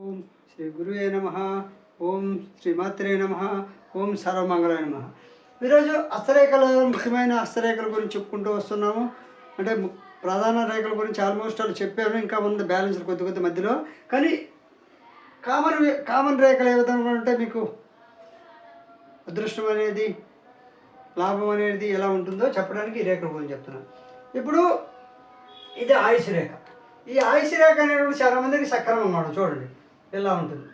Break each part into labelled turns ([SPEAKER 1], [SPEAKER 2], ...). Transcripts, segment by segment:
[SPEAKER 1] ఓం శ్రీ గురువే నమ. ఓం శ్రీమాత్రే నమ. ఓం సర్వమంగళాయ నమ. ఈరోజు హస్తరేఖల ముఖ్యమైన హస్తరేఖల గురించి చెప్పుకుంటూ వస్తున్నాము. అంటే ప్రధాన రేఖల గురించి ఆల్మోస్ట్ వాళ్ళు చెప్పాము. ఇంకా ఉంది బ్యాలెన్స్ కొద్ది మధ్యలో. కానీ కామన్ రేఖలు ఏ విధంగా ఉంటే మీకు అదృష్టం అనేది, లాభం అనేది ఎలా ఉంటుందో చెప్పడానికి ఈ రేఖల గురించి చెప్తున్నాను. ఇప్పుడు ఇది ఆయుష్ రేఖ. ఈ ఆయుష్ రేఖ అనేటువంటి చాలా మందికి సక్రమంగా ఉండదు. చూడండి ఎలా ఉంటుంది,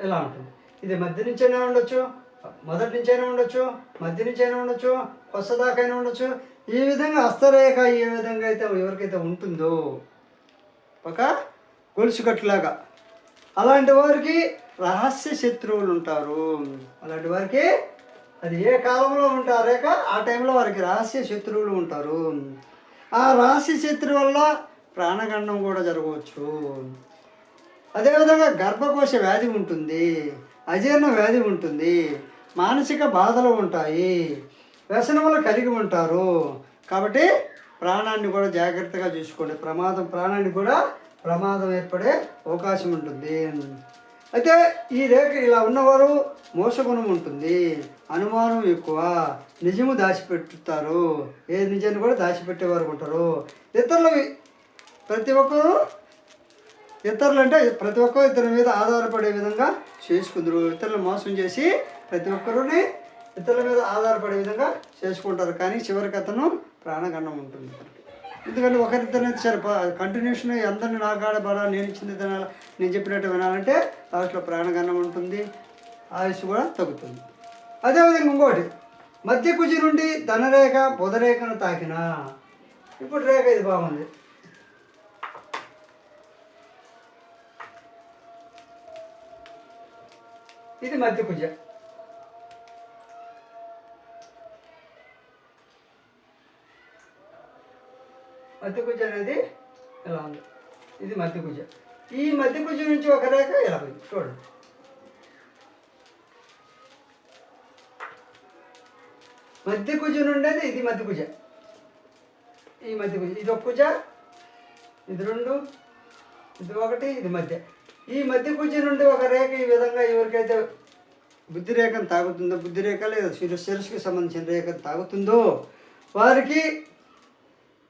[SPEAKER 1] ఎలా ఉంటుంది. ఇది మధ్య నుంచైనా ఉండొచ్చు, మొదటి నుంచైనా ఉండొచ్చు, మధ్య నుంచైనా ఉండొచ్చు, కొత్త దాకైనా ఉండొచ్చు. ఈ విధంగా హస్తరేఖ ఏ విధంగా అయితే ఎవరికైతే ఉంటుందో ఒక గొలుసుకట్టులాగా, అలాంటి వారికి రహస్య శత్రువులు ఉంటారు. అలాంటి వారికి అది ఏ కాలంలో ఉంటారు రేఖ, ఆ టైంలో వారికి రహస్య శత్రువులు ఉంటారు. ఆ రహస్య శత్రువు వల్ల ప్రాణగండం కూడా జరగవచ్చు. అదేవిధంగా గర్భకోశ వ్యాధి ఉంటుంది, అజీర్ణ వ్యాధి ఉంటుంది, మానసిక బాధలు ఉంటాయి, వ్యసనములు కలిగి ఉంటారు. కాబట్టి ప్రాణాన్ని కూడా జాగ్రత్తగా చూసుకోండి. ప్రాణాన్ని కూడా ప్రమాదం ఏర్పడే అవకాశం ఉంటుంది. అయితే ఈ రేఖ ఇలా ఉన్నవారు మోసగుణం ఉంటుంది, అనుమానం ఎక్కువ, నిజము దాచిపెట్టుతారు. ఏ నిజాన్ని కూడా దాచిపెట్టేవారు ఉంటారు. ప్రతి ఒక్కరు ఇతరుల మీద ఆధారపడే విధంగా చేసుకుందరు. ఇతరులు మోసం చేసి ప్రతి ఒక్కరుని ఇతరుల మీద ఆధారపడే విధంగా చేసుకుంటారు. కానీ చివరికి అతను ప్రాణగండం ఉంటుంది. ఎందుకంటే ఒకరిద్దరినైతే సరే కంటిన్యూషన్ అందరిని నా కాడబడా, నేను ఇచ్చింది తినాలి, నేను చెప్పినట్టు వినాలంటే లాస్ట్లో ప్రాణగండం ఉంటుంది, ఆయుష్ కూడా తగ్గుతుంది. అదేవిధంగా ఇంకోటి, మధ్య కుజి నుండి ధనరేఖ బుధరేఖను తాకిన, ఇప్పుడు రేఖ ఇది బాగుంది. ఇది మధ్య కుజ. మధ్య కుజ అనేది ఎలా ఉంది, ఇది మధ్య కుజ. ఈ మధ్య కుజ నుంచి ఒక రేఖ ఎలా ఉంది చూడండి. మధ్య కుజ నుండేది ఇది మధ్య కుజ. ఈ మధ్య కుజ, ఇది ఒక కుజ, ఇది రెండు, ఇది ఒకటి, ఇది మధ్య. ఈ మధ్య కుజ నుండి ఒక రేఖ ఈ విధంగా ఎవరికైతే బుద్ధి రేఖను తాగుతుందో, బుద్ధి రేఖ లేదా శిరస్సుకి సంబంధించిన రేఖను తాగుతుందో వారికి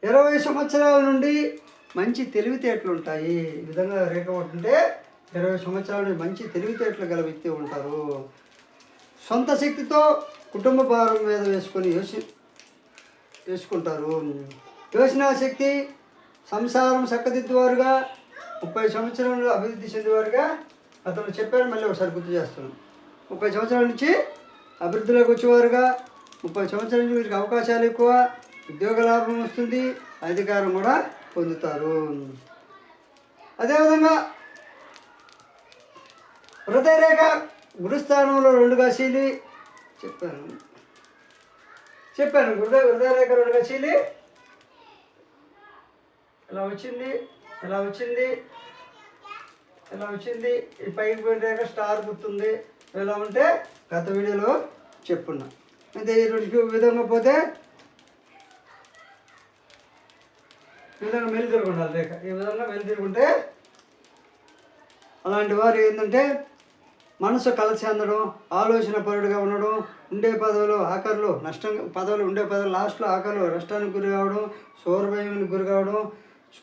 [SPEAKER 1] 20 సంవత్సరాల నుండి మంచి తెలివితేటలు ఉంటాయి. ఈ విధంగా రేఖ ఉంటుంటే 20 సంవత్సరాల నుండి మంచి తెలివితేటలు గల వ్యక్తి ఉంటారు. సొంత శక్తితో కుటుంబ భారం మీద వేసుకుంటారు. యోచనా శక్తి, సంసారం చక్కదిద్దువారుగా, 30 సంవత్సరాలు అభివృద్ధి చెందేవారుగా అతను చెప్పాడు. మళ్ళీ ఒకసారి గుర్తు చేస్తున్నాను. 30 సంవత్సరాల నుంచి అభివృద్ధిలోకి వచ్చేవారుగా, 30 సంవత్సరాల నుంచి వీరికి అవకాశాలు ఎక్కువ, ఉద్యోగ లాభం వస్తుంది, అధికారం కూడా పొందుతారు. అదేవిధంగా హృదయరేఖ గురుస్థానంలో 2గా చీలి చెప్పాను హృదయరేఖ 2గా చీలి ఇలా వచ్చింది, ఇలా వచ్చింది, ఇలా వచ్చింది. ఈ పైకి పోయిన రేఖ స్టార్ గుర్తుంది. ఇలా ఉంటే గత వీడియోలో చెప్పున్నా. అయితే ఈ విధంగా పోతే ఈ విధంగా మెల్లి తిరుగుండాలి రేఖ. ఈ విధంగా మెల్లి తిరుగుంటే అలాంటి వారు ఏంటంటే మనసు కలిసి అందడం, ఆలోచన పరుడుగా ఉండడం, ఉండే పదవులు ఆఖరిలో లాస్ట్లో ఆఖరిలో నష్టానికి గురి కావడం, సౌరభయానికి గురి కావడం,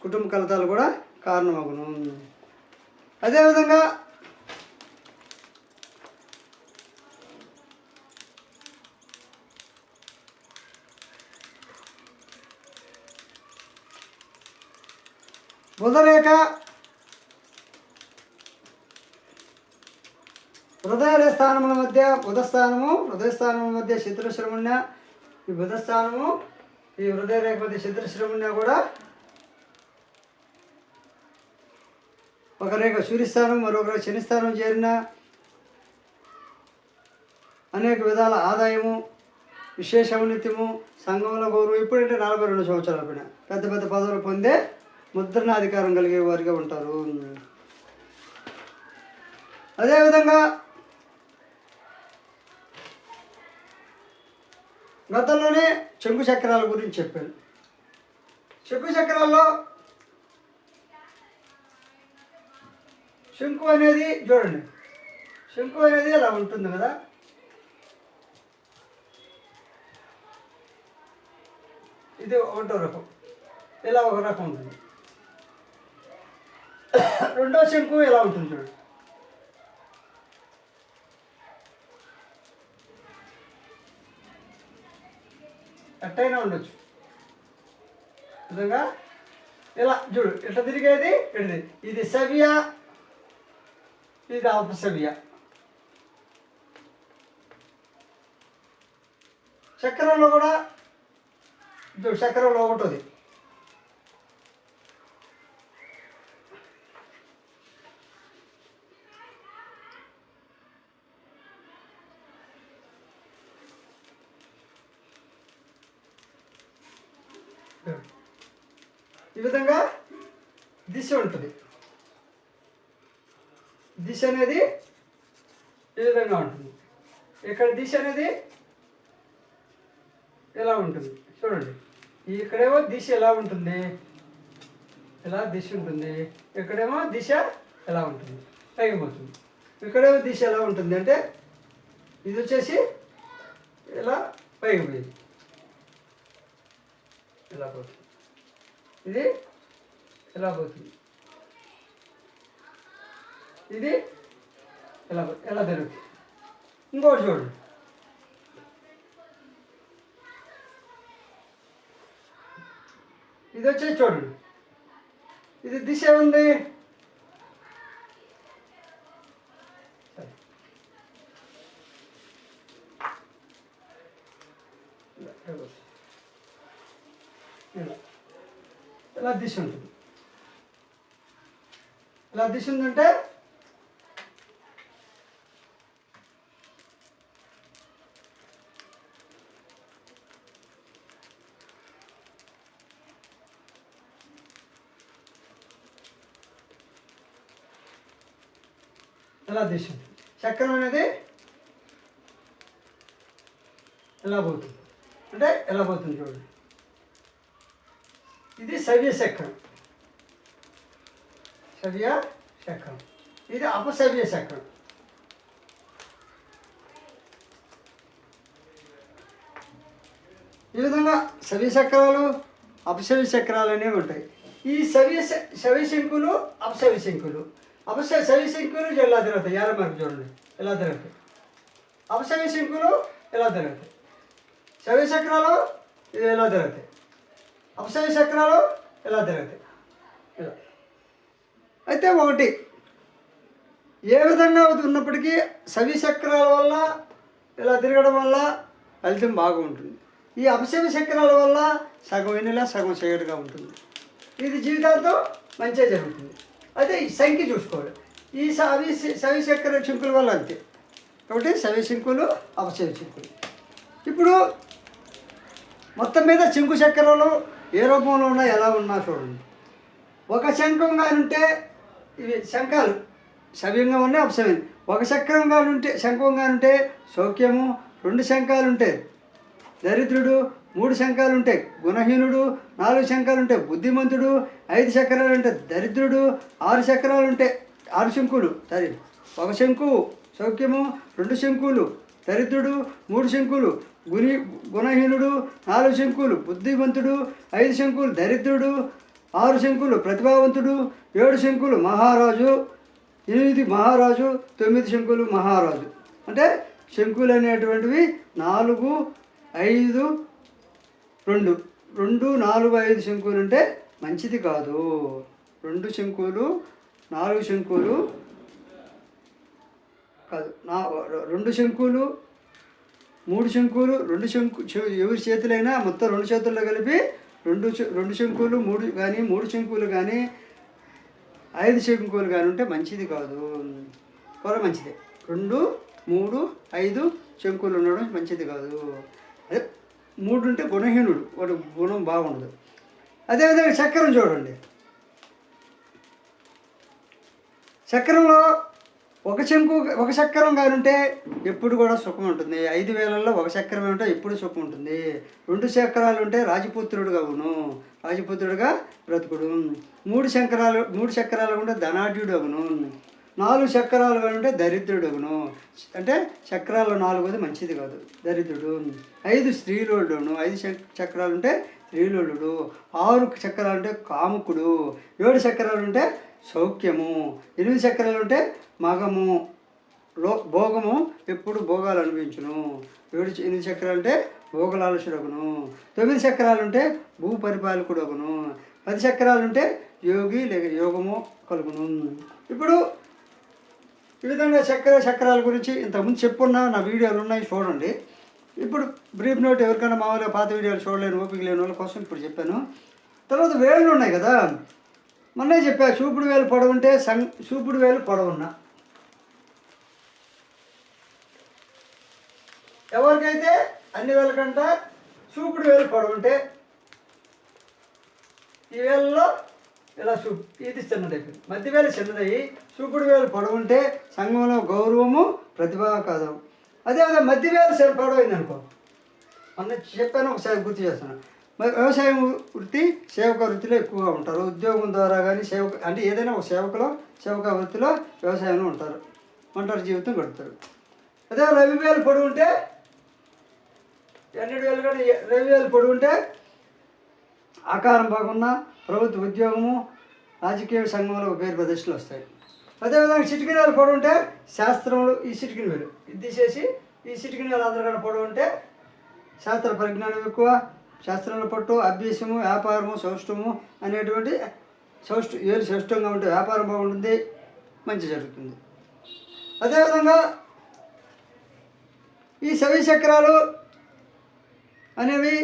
[SPEAKER 1] కుటుంబ కలతాలు కూడా కారణమగును. అదేవిధంగా బుధరేఖ హృదయ స్థానముల మధ్య హృదయ స్థానముల మధ్య శత్రుశ్రముణ్య, ఈ బుధస్థానము ఈ హృదయ రేఖ మధ్య శత్రుశ్రముణ్య కూడా ఒక రేఖ సూర్యస్థానం, మరొక రేఖ శనిస్థానం చేరిన అనేక విధాల ఆదాయము, విశేష ఔన్నత్యము, సంఘంలో గౌరవం. ఇప్పుడంటే 42 సంవత్సరాల పైన పెద్ద పెద్ద పదవులు పొందే ముద్రణాధికారం కలిగే వారిగా ఉంటారు. అదేవిధంగా గతంలోనే చెంగు చక్రాల గురించి చెప్పాను. చెంగు చక్రాల్లో శంకు అనేది చూడండి, శంకు అనేది అలా ఉంటుంది కదా, ఇది ఒకటో రకం, ఇలా ఒక రకం ఉంటుంది. రెండో శంకు ఎలా ఉంటుంది చూడండి, ఎట్టయినా ఉండొచ్చు విధంగా. ఇలా చూడు, ఇట్లా తిరిగేది ఇడిది, ఇది సవ్య, ఇది అపసవ్య. చక్రంలో కూడా చూడు, చక్రంలో ఒకటోది, ఈ విధంగా దిశ ఉంటుంది. దిశ అనేది ఈ విధంగా ఉంటుంది. ఇక్కడ దిశ అనేది ఎలా ఉంటుంది చూడండి. ఇక్కడేమో దిశ ఎలా ఉంటుంది, ఇలా దిశ ఉంటుంది. ఇక్కడేమో దిశ ఎలా ఉంటుంది, పైకి పోతుంది. ఇక్కడేమో దిశ ఎలా ఉంటుంది అంటే ఇది వచ్చేసి ఇలా పైకి పోయింది, ఇలా పోతుంది. ఇది ఎలా పోతుంది, ఇది ఎలా జరుగుతుంది. ఇంకోటి చూడండి, ఇది వచ్చేసి చూడండి, ఇది దిశ ఉంది, ఇలా దిశ ఉంటుంది. ఇలా దిశ ఉందంటే ఎలా దిశ ఉంటుంది. చక్రం అనేది ఎలా పోతుంది అంటే ఎలా పోతుంది చూడండి. ఇది సవ్య చక్రం, సవ్య చక్రం. ఇది అపసవ్య చక్రం. ఈ విధంగా సవ్య చక్రాలు అపసవ్య చక్రాలు అనేవి ఉంటాయి. ఈ సవ్య శంకులు అపసవ్య శంకులు. సవ్య శంకులు ఎలా తిరుగుతాయి, ఎలా మనకు చూడండి ఎలా తిరుగుతాయి. అపసవ్య శంకులు ఎలా తిరుగుతాయి. సవ్య చక్రాలు ఇది ఎలా తిరుగుతాయి, అపసవ్య చక్రాలు ఎలా తిరుగుతాయి. ఇలా అయితే ఒకటి ఏ విధంగా ఉన్నప్పటికీ సవ్య చక్రాల వల్ల ఇలా తిరగడం వల్ల ఫలితం బాగుంటుంది. ఈ అపసవ్య చక్రాల వల్ల సగం వెన్నెల సగం చీకటిగా ఉంటుంది. ఇది జీవితాంతం మంచిగా జరుగుతుంది. అయితే ఈ సంఖ్య చూసుకోవాలి. ఈ సవ్య చక్ర శంకుల వల్ల అంతే. కాబట్టి సవ్య శంకులు అపసవ్య శంకులు. ఇప్పుడు మొత్తం మీద శంకు చక్రాలు ఏ రూపంలో ఉన్నా ఎలా ఉన్నా చూడండి. ఒక శంఖంగా ఉంటే ఇవి శంఖాలు సవ్యంగా ఉన్నాయి, అపసవ్యం. ఒక చక్రంగా ఉంటే శంఖంగా ఉంటే సౌఖ్యము, 2 శంఖాలు ఉంటాయి దరిద్రుడు, 3 శంఖాలు ఉంటాయి గుణహీనుడు, 4 శంఖాలు ఉంటాయి బుద్ధిమంతుడు, 5 చక్రాలు ఉంటాయి దరిద్రుడు, 6 చక్రాలు ఉంటాయి 6 శంకులు సరే. ఒక శంకు సౌఖ్యము, 2 శంకులు దరిద్రుడు, 3 శంకులు గుణహీనుడు, 4 శంకులు బుద్ధిమంతుడు, 5 శంకులు దరిద్రుడు, 6 శంకులు ప్రతిభావంతుడు, 7 శంకులు మహారాజు, 8 మహారాజు, 9 శంకులు మహారాజు. అంటే శంకులు అనేటువంటివి 4, 5, 2, 4, 5 శంకులు అంటే మంచిది కాదు. 2 శంకులు 4 శంకులు కాదు, 2 శంకులు 3 శంకులు 2 ఎవరి చేతులైనా మొత్తం 2 చేతుల్లో కలిపి 2 శంకులు 3 కానీ 3 శంకులు కానీ 5 శంకులు కానీ ఉంటే మంచిది కాదు. కూడా మంచిదే. 2, 3, 5 శంకులు ఉండడం మంచిది కాదు. అదే 3 ఉంటే గుణహీనుడు, వాడు గుణం బాగుండదు. అదేవిధంగా చక్రం చూడండి. చక్రంలో ఒక చక్రం కానుంటే ఎప్పుడు కూడా సుఖం ఉంటుంది. 5 వేలల్లో ఒక చక్రమే ఉంటే ఎప్పుడు సుఖం ఉంటుంది. 2 చక్రాలు ఉంటే రాజపుత్రుడుగా అవును, రాజపుత్రుడుగా బ్రతుకుడు. 3 చక్రాలు ఉంటే ధనాఢ్యుడు అవును. 4 చక్రాలు కానీ ఉంటే దరిద్రుడును. అంటే చక్రాలు 4వది మంచిది కాదు, దరిద్రుడు. 5 స్త్రీలోడును. 5 చక్రాలు ఉంటే స్త్రీలోడు. 6 చక్రాలు ఉంటే కాముకుడు. 7 చక్రాలు ఉంటే సౌఖ్యము. 8 చక్రాలు ఉంటే మగము, భోగము, ఎప్పుడు భోగాలు అనిపించును. 8 చక్రాలు అంటే భోగలాలసుడగును. 9 చక్రాలు ఉంటే భూ పరిపాలకుడగును. 10 చక్రాలు ఉంటే యోగి లేక యోగము కలుగును. ఇప్పుడు ఈ విధంగా చక్రాల గురించి ఇంతకుముందు చెప్పున్నా, నా వీడియోలు ఉన్నాయి చూడండి. ఇప్పుడు బ్రీఫ్ నోట్ ఎవరికైనా మామూలుగా పాత వీడియోలు చూడలేని ఓపిక లేని వాళ్ళ కోసం ఇప్పుడు చెప్పాను. తర్వాత వేళ్ళు ఉన్నాయి కదా, మొన్నే చెప్పా, చూపుడు వేలు పొడవుంటే చూపుడు వేలు పొడవున్నా. ఎవరికైతే అన్ని వేల కంట చూపుడు వేలు పొడవుంటే ఈ వేలలో ఇలా ఇది చిన్నదైపోయింది. మధ్య వేలు చిన్నదయ్యి చూపుడు వేలు పొడవుంటే సంఘంలో గౌరవము, ప్రతిభ కాదు. అదేవిధంగా మధ్య వేలు పొడవైంది అనుకో, మొన్న చెప్పాను, ఒకసారి గుర్తు చేస్తున్నాను. వ్యవసాయం వృత్తి సేవక వృత్తిలో ఎక్కువగా ఉంటారు. ఉద్యోగం ద్వారా కానీ అంటే ఏదైనా ఒక సేవక వృత్తిలో వ్యవసాయంలో ఉంటారు, ఒంటరి జీవితం గడుపుతారు. అదే రవి వేలు పొడవుంటే 12 వేలు కానీ 20 వేలు పొడవుంటే ఆకారం బాగున్నా ప్రభుత్వ ఉద్యోగము, రాజకీయ సంఘంలో పేరు ప్రదర్శనలు వస్తాయి. అదేవిధంగా చిటికిన వేలు పొడవుంటే శాస్త్రంలో ఈ చిటికిన వేలు ఇది తీసేసి ఈ చిటికిన వేలు అందరికన్నా పొడవుంటే శాస్త్ర పరిజ్ఞానం ఎక్కువ, శాస్త్రంలో పట్టు, అభ్యాసము, వ్యాపారము, సౌష్టము అనేటువంటి ఏలు సౌష్టంగా ఉంటే వ్యాపారం బాగుంటుంది, మంచి జరుగుతుంది. అదేవిధంగా ఈ శవి చక్రాలు అనేవి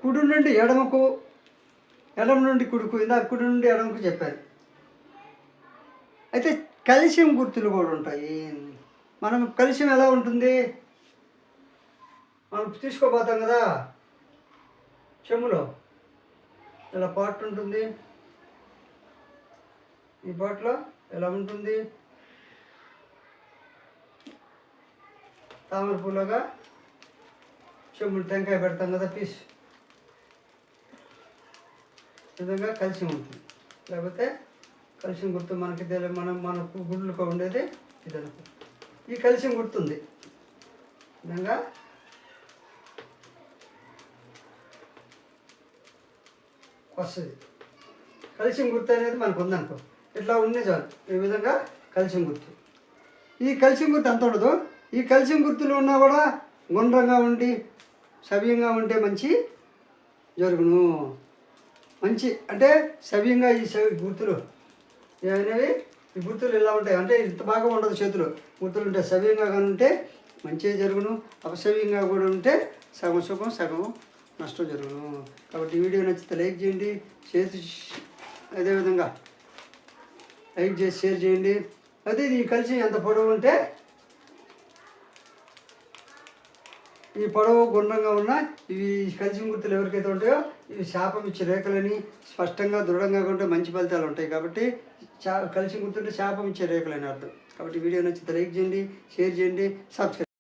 [SPEAKER 1] కుడి నుండి ఎడమకు, ఎడమ నుండి కుడికు, ఇందాక కుడి నుండి ఎడమకు చెప్పారు. అయితే కాల్షియం గుర్తులు కూడా ఉంటాయి. మనం కాల్షియం ఎలా ఉంటుంది, మనం తీసుకోబోతాం కదా, చెమ్ములో ఇలా పాట్ ఉంటుంది, ఈ పాట్లో ఎలా ఉంటుంది, తామర పూలగా చెమ్ములు టెంకాయ పెడతాం కదా పీస్, విధంగా కాల్షియం ఉంటుంది. లేకపోతే కాల్షియం గుర్తు మనకి మన గుడ్లకు ఉండేది ఇదనుకో, ఈ కాల్షియం గుర్తుంది విధంగా వస్తుంది. కాల్షియం గుర్తు అనేది మనకు ఉందనుకో, ఇట్లా ఉండే చాలు, ఈ విధంగా కాల్షియం గుర్తు. ఈ కాల్షియం గుర్తు అంత ఉండదు. ఈ కాల్షియం గుర్తులు ఉన్నా కూడా గుండ్రంగా ఉండి సవ్యంగా ఉంటే మంచి జరుగును. మంచి అంటే సవ్యంగా ఈ గుర్తులు ఏమైనవి, ఈ గుర్తులు ఇలా ఉంటాయి. అంటే ఇంత బాగా ఉండదు, చేతులు గుర్తులు ఉంటాయి. సవ్యంగా కానీ ఉంటే మంచిగా జరుగును, అపసవ్యంగా కూడా ఉంటే సగం సుఖం సగం నష్టం జరుగును. కాబట్టి వీడియో నచ్చితే లైక్ చేయండి, అదేవిధంగా లైక్ చేసి షేర్ చేయండి. అదే ఈ కలిసి ఎంత పొడవు ఉంటే ఈ పొడవు గుండ్రంగా ఉన్న ఇవి కలిసి గుర్తులు ఎవరికైతే ఉంటాయో ఇవి శాపం ఇచ్చే రేఖలని, స్పష్టంగా దృఢంగా ఉంటే మంచి ఫలితాలు ఉంటాయి. కాబట్టి కలిసి గుర్తుంటే శాపం ఇచ్చే రేఖలని అర్థం. కాబట్టి వీడియో నచ్చితే లైక్ చేయండి, షేర్ చేయండి, సబ్స్క్రైబ్.